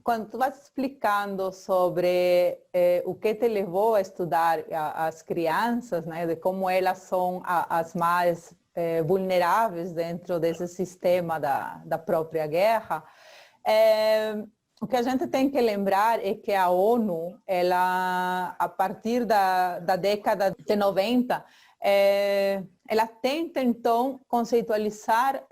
quando tu vas explicando sobre o que te levou a estudar as crianças, né, de como elas são as mais vulneráveis dentro desse sistema da própria guerra, o que a gente tem que lembrar é que a ONU, ela, a partir da década de 90, ela tenta, então, conceitualizar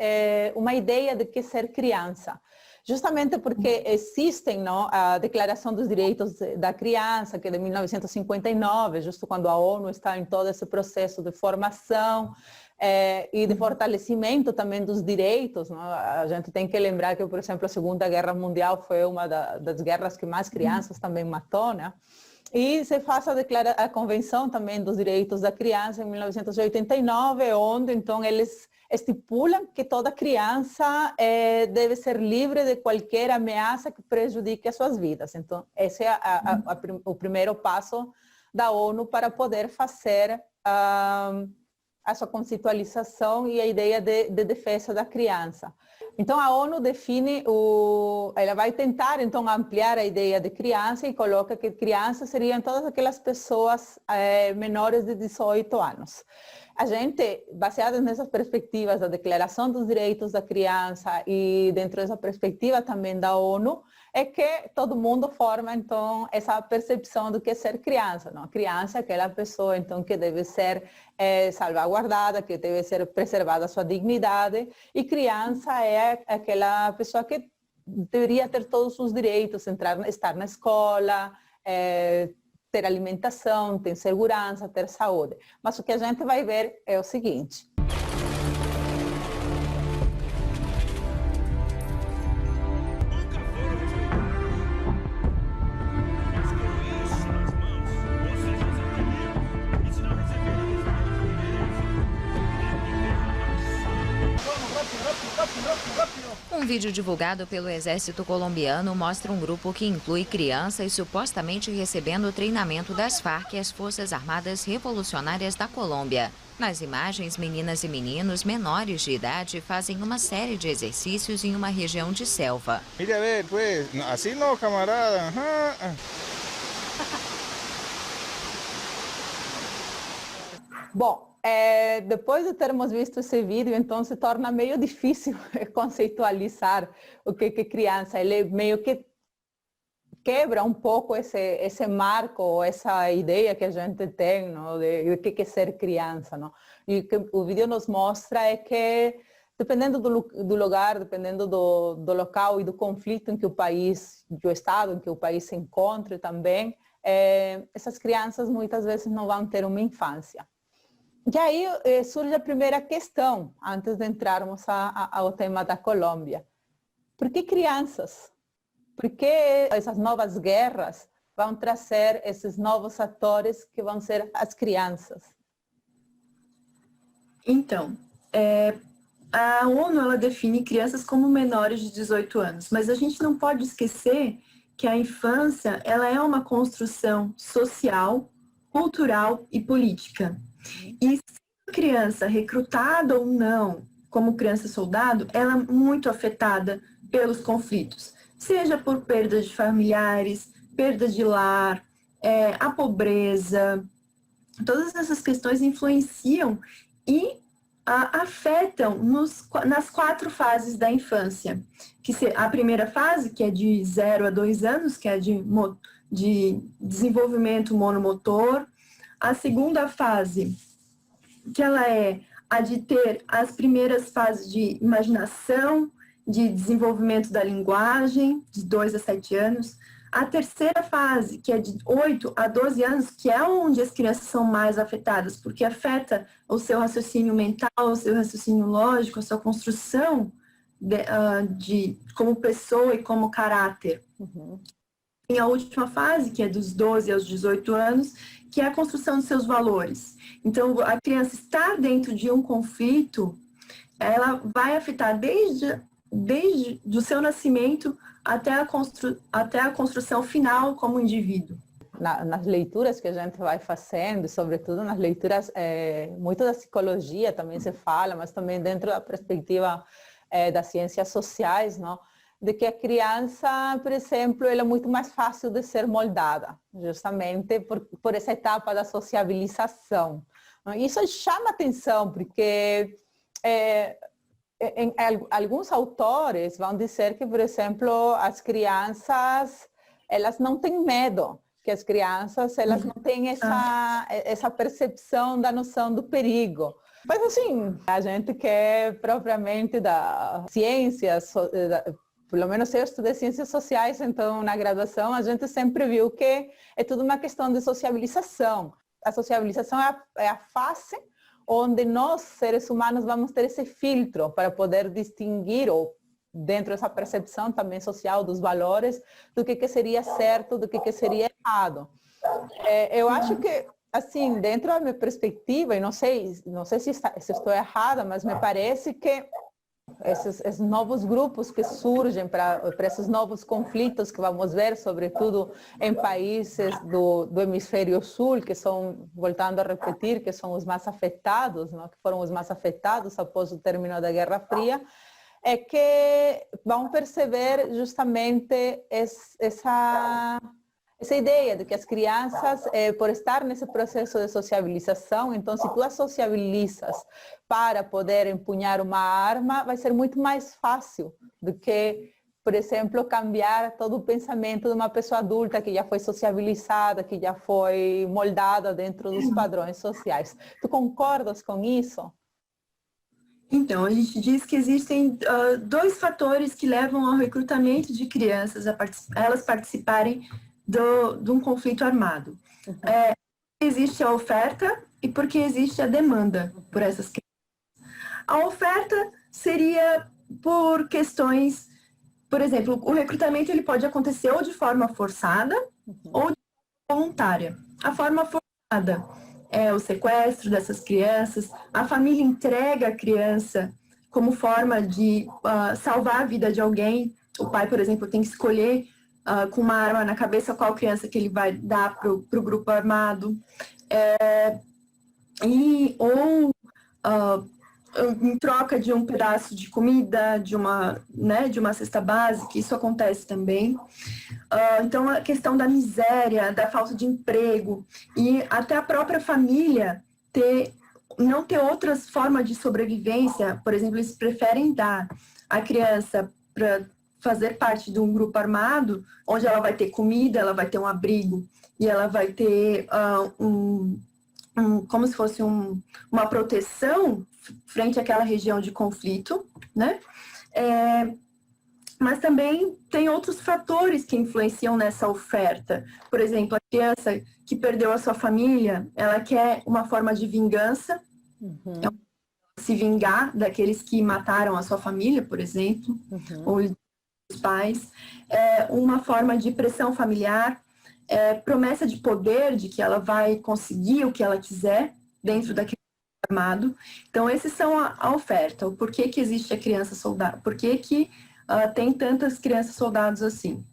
uma ideia de que ser criança. Justamente porque existem, não, a Declaração dos Direitos da Criança, que é de 1959, justo quando a ONU está em todo esse processo de formação e de fortalecimento também dos direitos. Não? A gente tem que lembrar que, por exemplo, a Segunda Guerra Mundial foi uma das guerras que mais crianças também matou, né? E se faz a Convenção também dos Direitos da Criança em 1989, onde então eles estipulam que toda criança deve ser livre de qualquer ameaça que prejudique as suas vidas. Então, esse é o primeiro passo da ONU para poder fazer a sua conceitualização e a ideia de defesa da criança. Então, a ONU define, ela vai tentar, então, ampliar a ideia de criança e coloca que crianças seriam todas aquelas pessoas menores de 18 anos. A gente, baseado nessas perspectivas da Declaração dos Direitos da Criança e dentro dessa perspectiva também da ONU, é que todo mundo forma, então, essa percepção do que é ser criança. Não? A criança é aquela pessoa, então, que deve ser salvaguardada, que deve ser preservada a sua dignidade, e criança é aquela pessoa que deveria ter todos os direitos, estar na escola, ter alimentação, ter segurança, ter saúde. Mas o que a gente vai ver é o seguinte. Um vídeo divulgado pelo exército colombiano mostra um grupo que inclui crianças supostamente recebendo treinamento das Farc e as Forças Armadas Revolucionárias da Colômbia. Nas imagens, meninas e meninos menores de idade fazem uma série de exercícios em uma região de selva. Mira, a ver, pues, assim não, camarada. Bom, depois de termos visto esse vídeo, então se torna meio difícil conceitualizar o que é criança. Ele meio que quebra um pouco esse marco, essa ideia que a gente tem, não, de que é ser criança. Não? E o que o vídeo nos mostra é que, dependendo do lugar, dependendo do local e do conflito em que o país, do estado em que o país se encontre também, essas crianças muitas vezes não vão ter uma infância. E aí surge a primeira questão, antes de entrarmos ao tema da Colômbia. Por que crianças? Por que essas novas guerras vão trazer esses novos atores que vão ser as crianças? Então, a ONU ela define crianças como menores de 18 anos, mas a gente não pode esquecer que a infância ela é uma construção social, cultural e política. E se a criança recrutada ou não como criança soldado, ela é muito afetada pelos conflitos, seja por perda de familiares, perda de lar, a pobreza, todas essas questões influenciam e afetam nas 4 fases da infância. A primeira fase, que é de 0 a 2 anos, que é de desenvolvimento monomotor. A segunda fase, que ela é a de ter as primeiras fases de imaginação, de desenvolvimento da linguagem, de 2 a 7 anos. A terceira fase, que é de 8 a 12 anos, que é onde as crianças são mais afetadas, porque afeta o seu raciocínio mental, o seu raciocínio lógico, a sua construção como pessoa e como caráter. Uhum. E a última fase, que é dos 12 aos 18 anos, que é a construção dos seus valores. Então, a criança estar dentro de um conflito, ela vai afetar desde o seu nascimento até a construção final como indivíduo. Nas leituras que a gente vai fazendo, sobretudo nas leituras, muito da psicologia também se fala, mas também dentro da perspectiva das ciências sociais, não? de que a criança, por exemplo, ela é muito mais fácil de ser moldada, justamente por essa etapa da sociabilização. Isso chama atenção, porque alguns autores vão dizer que, por exemplo, as crianças, elas não têm medo, que as crianças, elas não têm essa percepção da noção do perigo. Mas assim, a gente que é propriamente da ciências, pelo menos eu estudei ciências sociais, então na graduação a gente sempre viu que é tudo uma questão de sociabilização. A sociabilização é a fase onde nós, seres humanos, vamos ter esse filtro para poder distinguir, ou dentro dessa percepção também social dos valores, do que seria certo, do que seria errado. Eu acho que, assim, dentro da minha perspectiva, e não sei se estou errada, mas me parece que esses novos grupos que surgem para esses novos conflitos que vamos ver, sobretudo em países do hemisfério sul, que são, voltando a repetir, que são os mais afetados, não? Que foram os mais afetados após o término da Guerra Fria, é que vão perceber justamente essa ideia de que as crianças, por estar nesse processo de sociabilização, então se tu as sociabilizas para poder empunhar uma arma, vai ser muito mais fácil do que, por exemplo, cambiar todo o pensamento de uma pessoa adulta que já foi sociabilizada, que já foi moldada dentro dos padrões sociais. Tu concordas com isso? Então, a gente diz que existem dois fatores que levam ao recrutamento de crianças a elas participarem de um conflito armado. Existe a oferta e porque existe a demanda por essas crianças. A oferta seria por questões, por exemplo, o recrutamento ele pode acontecer ou de forma forçada ou de forma voluntária. A forma forçada é o sequestro dessas crianças, a família entrega a criança como forma de salvar a vida de alguém. O pai, por exemplo, tem que escolher com uma arma na cabeça qual criança que ele vai dar para o grupo armado. Ou em troca de um pedaço de comida, de uma cesta básica, isso acontece também. Então, a questão da miséria, da falta de emprego e até a própria família não ter outras formas de sobrevivência. Por exemplo, eles preferem dar a criança para fazer parte de um grupo armado, onde ela vai ter comida, ela vai ter um abrigo e ela vai ter como se fosse uma proteção frente àquela região de conflito, né? Mas também tem outros fatores que influenciam nessa oferta. Por exemplo, a criança que perdeu a sua família, ela quer uma forma de vingança, se vingar daqueles que mataram a sua família, por exemplo, ou os pais. Uma forma de pressão familiar, promessa de poder, de que ela vai conseguir o que ela quiser dentro daquele armado. Então, esses são a oferta. O porquê que existe a criança soldado, por que tem tantas crianças soldados assim.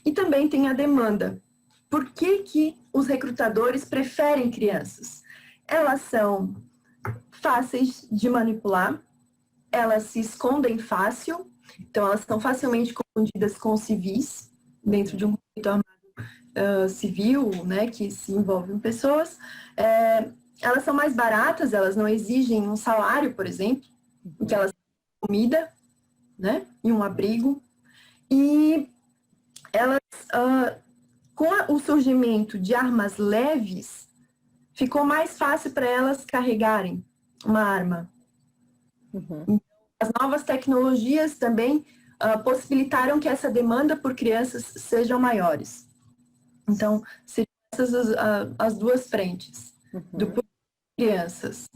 E também tem a demanda. Por que os recrutadores preferem crianças? Elas são fáceis de manipular, elas se escondem fácil, então elas são facilmente confundidas com civis, dentro de um conflito armado civil, né, que se envolve em pessoas. Elas são mais baratas, elas não exigem um salário, por exemplo, porque elas têm comida, né, e um abrigo. E elas, com o surgimento de armas leves, ficou mais fácil para elas carregarem uma arma. As novas tecnologias também possibilitaram que essa demanda por crianças sejam maiores. Então, seriam essas as duas frentes, do crianças.